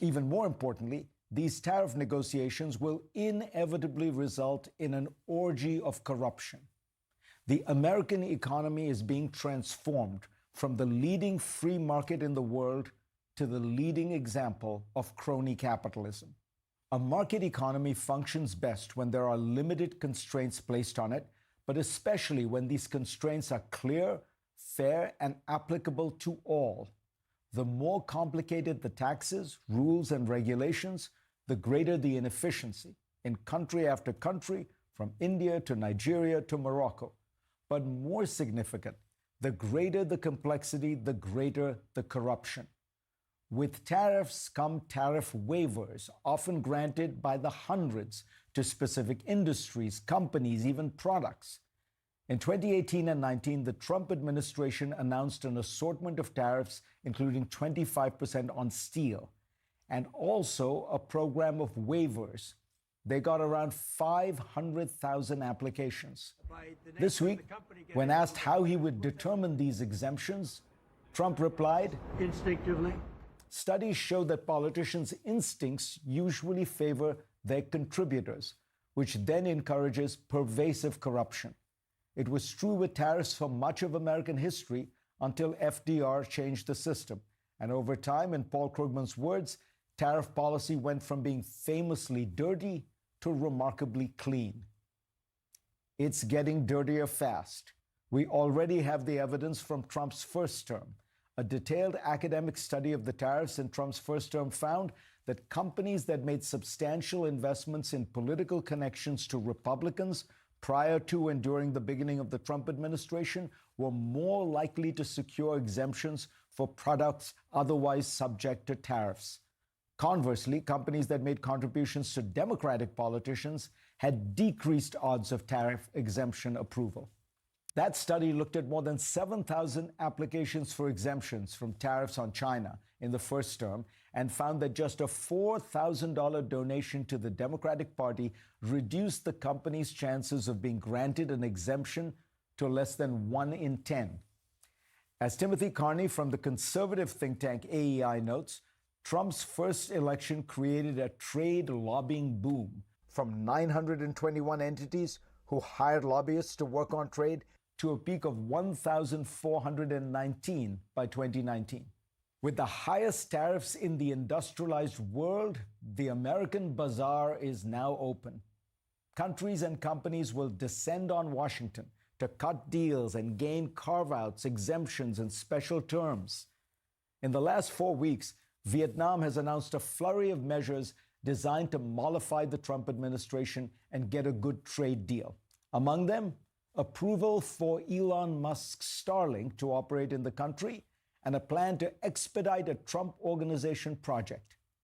Even more importantly, these tariff negotiations will inevitably result in an orgy of corruption. The American economy is being transformed from the leading free market in the world to the leading example of crony capitalism. A market economy functions best when there are limited constraints placed on it, but especially when these constraints are clear, fair, and applicable to all. The more complicated the taxes, rules, and regulations, the greater the inefficiency in country after country, from India to Nigeria to Morocco. But more significant, the greater the complexity, the greater the corruption. With tariffs come tariff waivers, often granted by the hundreds to specific industries, companies, even products. In 2018 and 19, the Trump administration announced an assortment of tariffs, including 25% on steel, and also a program of waivers. They got around 500,000 applications. This week, when asked how he would determine these exemptions, Trump replied, "Instinctively." Studies show that politicians' instincts usually favor their contributors, which then encourages pervasive corruption. It was true with tariffs for much of American history until FDR changed the system. And over time, in Paul Krugman's words, tariff policy went from being famously dirty to remarkably clean. It's getting dirtier fast. We already have the evidence from Trump's first term. A detailed academic study of the tariffs in Trump's first term found that companies that made substantial investments in political connections to Republicans prior to and during the beginning of the Trump administration were more likely to secure exemptions for products otherwise subject to tariffs. Conversely, companies that made contributions to Democratic politicians had decreased odds of tariff exemption approval. That study looked at more than 7,000 applications for exemptions from tariffs on China in the first term and found that just a $4,000 donation to the Democratic Party reduced the company's chances of being granted an exemption to less than 1 in 10. As Timothy Carney from the conservative think tank AEI notes, Trump's first election created a trade lobbying boom from 921 entities who hired lobbyists to work on trade to a peak of 1,419 by 2019. With the highest tariffs in the industrialized world, the American bazaar is now open. Countries and companies will descend on Washington to cut deals and gain carve-outs, exemptions, and special terms. In the last 4 weeks, Vietnam has announced a flurry of measures designed to mollify the Trump administration and get a good trade deal. Among them, approval for Elon Musk's Starlink to operate in the country, and a plan to expedite a Trump Organization project.